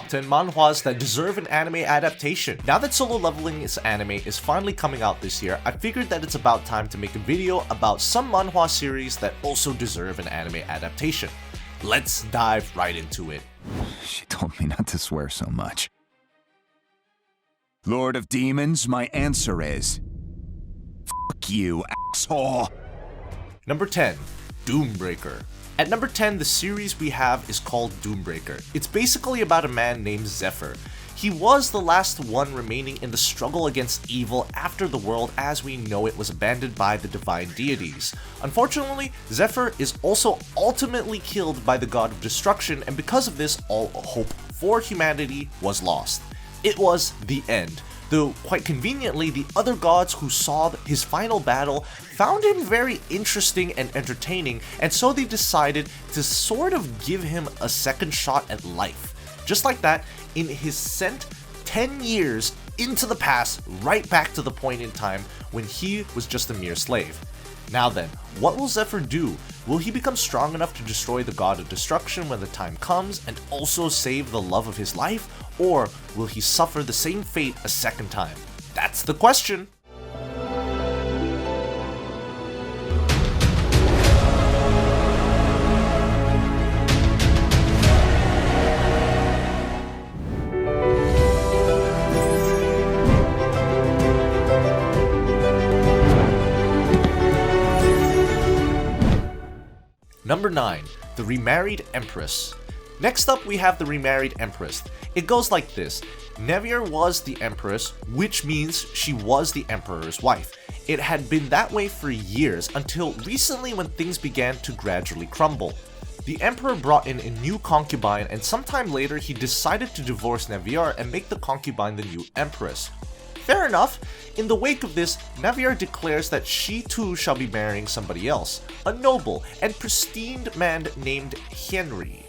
top 10 manhwas that deserve an anime adaptation. Now that Solo Leveling's anime is finally coming out this year, I figured that it's about time to make a video about some manhwa series that also deserve an anime adaptation. Let's dive right into it. She told me not to swear so much. Lord of Demons, my answer is... Fuck you, asshole! Number 10. Doombreaker. At number 10, the series we have is called Doombreaker. It's basically about a man named Zephyr. He was the last one remaining in the struggle against evil after the world as we know it was abandoned by the divine deities. Unfortunately, Zephyr is also ultimately killed by the god of destruction, and because of this, all hope for humanity was lost. It was the end. Though quite conveniently, the other gods who saw his final battle found him very interesting and entertaining, and so they decided to sort of give him a second shot at life. Just like that, is sent 10 years into the past, right back to the point in time when he was just a mere slave. Now then, what will Zephyr do? Will he become strong enough to destroy the god of destruction when the time comes and also save the love of his life? Or will he suffer the same fate a second time? That's the question! Number 9. The Remarried Empress. Next up we have the Remarried Empress. It goes like this. Nevier was the Empress, which means she was the Emperor's wife. It had been that way for years until recently when things began to gradually crumble. The Emperor brought in a new concubine, and sometime later he decided to divorce Nevier and make the concubine the new Empress. Fair enough. In the wake of this, Nevier declares that she too shall be marrying somebody else, a noble and pristine man named Henry.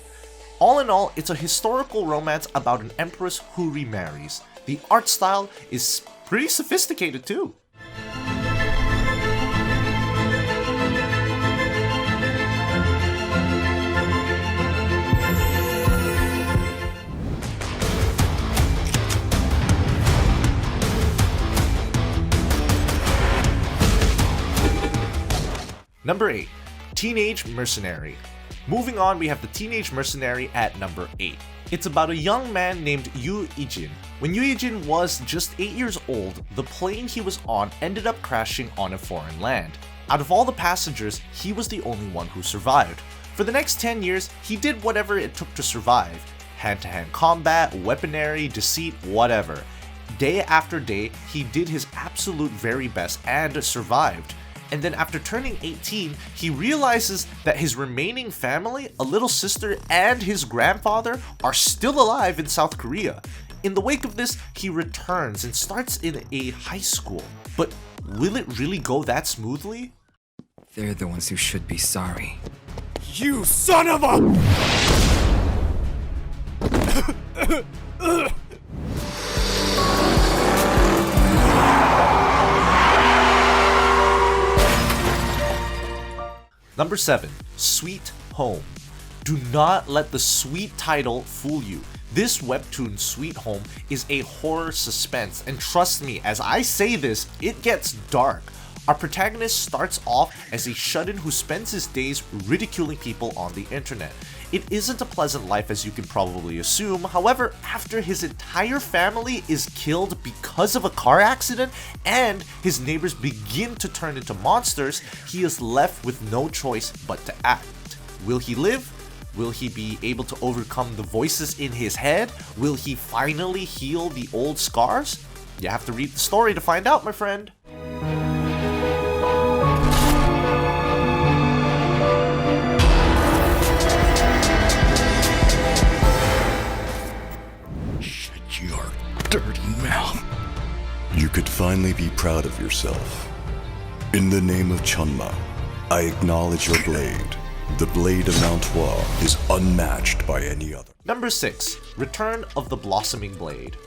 All in all, it's a historical romance about an empress who remarries. The art style is pretty sophisticated too. Number 8. Teenage Mercenary. Moving on, we have the Teenage Mercenary at number 8. It's about a young man named Yu Ijin. When Yu Ijin was just 8 years old, the plane he was on ended up crashing on a foreign land. Out of all the passengers, he was the only one who survived. For the next 10 years, he did whatever it took to survive. Hand-to-hand combat, weaponry, deceit, whatever. Day after day, he did his absolute very best and survived. And then after turning 18, he realizes that his remaining family, a little sister and his grandfather, are still alive in South Korea. In the wake of this, he returns and starts in a high school. But will it really go that smoothly? They're the ones who should be sorry. You son of a... Number 7. Sweet Home. Do not let the sweet title fool you. This webtoon Sweet Home is a horror suspense, and trust me, as I say this, it gets dark. Our protagonist starts off as a shut-in who spends his days ridiculing people on the internet. It isn't a pleasant life as you can probably assume. However, after his entire family is killed because of a car accident and his neighbors begin to turn into monsters, he is left with no choice but to act. Will he live? Will he be able to overcome the voices in his head? Will he finally heal the old scars? You have to read the story to find out, my friend. Your dirty mouth. You could finally be proud of yourself. In the name of Chunma, I acknowledge your blade. The blade of Manhwa is unmatched by any other. Number 6. Return of the Blossoming Blade.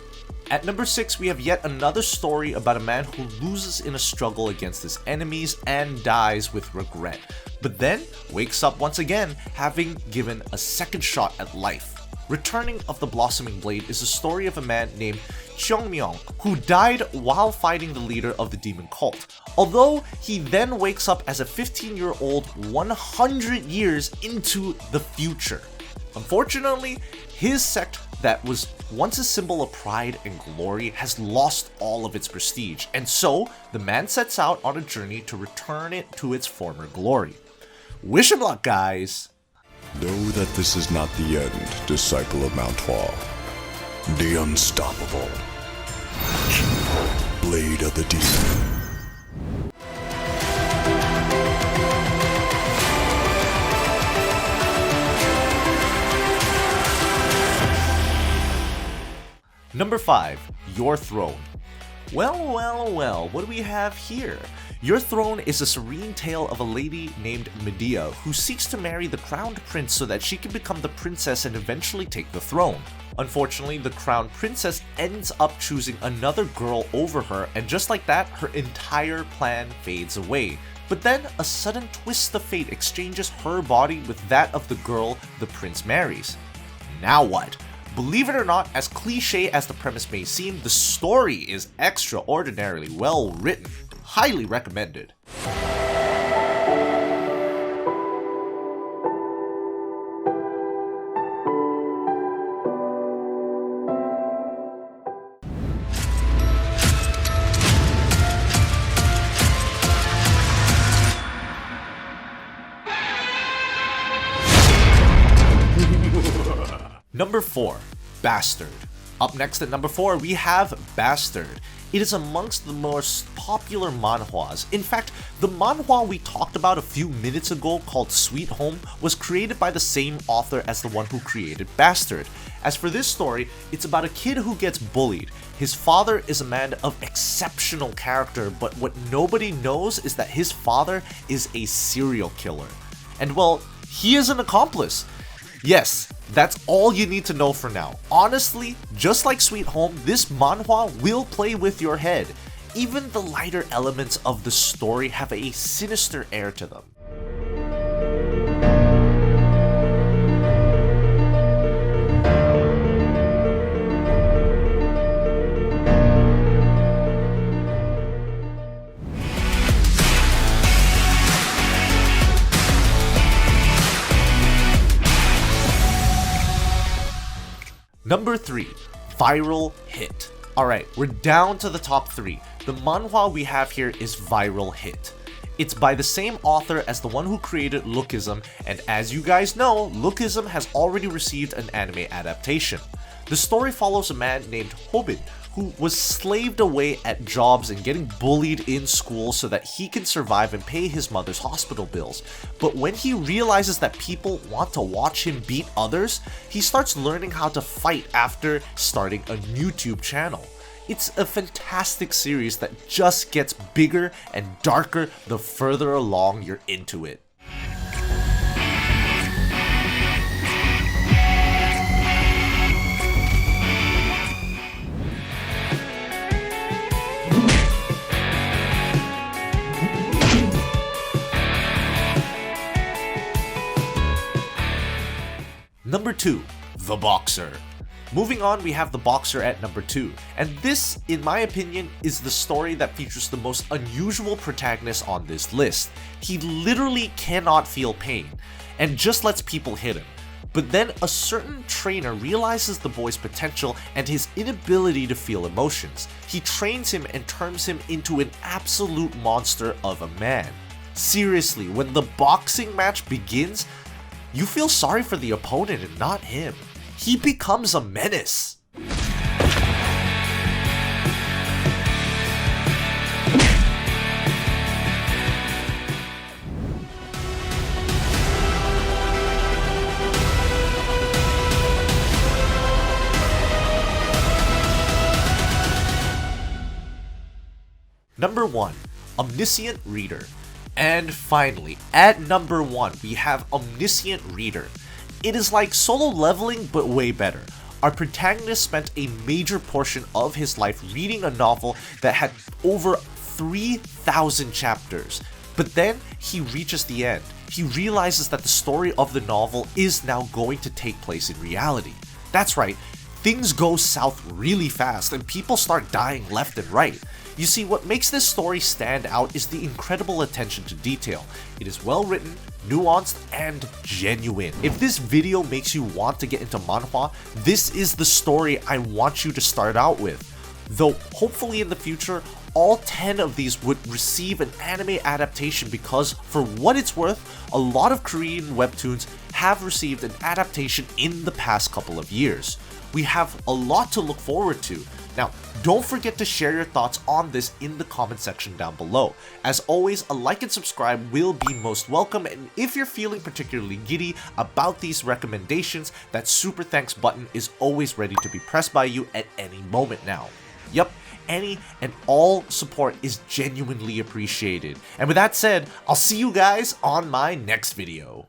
At number 6, we have yet another story about a man who loses in a struggle against his enemies and dies with regret, but then wakes up once again, having given a second shot at life. Returning of the Blossoming Blade is a story of a man named Cheongmyeong who died while fighting the leader of the demon cult, although he then wakes up as a 15-year-old 100 years into the future. Unfortunately, his sect that was once a symbol of pride and glory has lost all of its prestige, and so the man sets out on a journey to return it to its former glory. Wish him luck, guys! Know that this is not the end, disciple of Manhwa. The unstoppable Blade of the Demon. Number 5. Your Throne. Well, what do we have here? Your Throne is a serene tale of a lady named Medea who seeks to marry the crowned prince so that she can become the princess and eventually take the throne. Unfortunately, the crowned princess ends up choosing another girl over her, and just like that, her entire plan fades away. But then, a sudden twist of fate exchanges her body with that of the girl the prince marries. Now what? Believe it or not, as cliche as the premise may seem, the story is extraordinarily well written. Highly recommended. Number 4. Bastard. Up next at number 4, we have Bastard. It is amongst the most popular manhwas. In fact, the manhwa we talked about a few minutes ago called Sweet Home was created by the same author as the one who created Bastard. As for this story, it's about a kid who gets bullied. His father is a man of exceptional character, but what nobody knows is that his father is a serial killer. And well, he is an accomplice. Yes, that's all you need to know for now. Honestly, just like Sweet Home, this manhwa will play with your head. Even the lighter elements of the story have a sinister air to them. Number 3. Viral Hit. Alright, we're down to the top 3. The manhwa we have here is Viral Hit. It's by the same author as the one who created Lookism, and as you guys know, Lookism has already received an anime adaptation. The story follows a man named Hobin, who was slaved away at jobs and getting bullied in school so that he can survive and pay his mother's hospital bills. But when he realizes that people want to watch him beat others, he starts learning how to fight after starting a YouTube channel. It's a fantastic series that just gets bigger and darker the further along you're into it. Number 2. The Boxer. Moving on, we have The Boxer at number 2, and this, in my opinion, is the story that features the most unusual protagonist on this list. He literally cannot feel pain, and just lets people hit him. But then a certain trainer realizes the boy's potential and his inability to feel emotions. He trains him and turns him into an absolute monster of a man. Seriously, when the boxing match begins, you feel sorry for the opponent and not him. He becomes a menace. Number 1. Omniscient Reader. And finally, at number 1, we have Omniscient Reader. It is like Solo Leveling, but way better. Our protagonist spent a major portion of his life reading a novel that had over 3,000 chapters. But then he reaches the end. He realizes that the story of the novel is now going to take place in reality. That's right, things go south really fast and people start dying left and right. You see, what makes this story stand out is the incredible attention to detail. It is well written, nuanced, and genuine. If this video makes you want to get into manhwa, this is the story I want you to start out with. Though hopefully in the future, all 10 of these would receive an anime adaptation because, for what it's worth, a lot of Korean webtoons have received an adaptation in the past couple of years. We have a lot to look forward to. Now, don't forget to share your thoughts on this in the comment section down below. As always, a like and subscribe will be most welcome, and if you're feeling particularly giddy about these recommendations, that super thanks button is always ready to be pressed by you at any moment now. Yup, any and all support is genuinely appreciated. And with that said, I'll see you guys on my next video.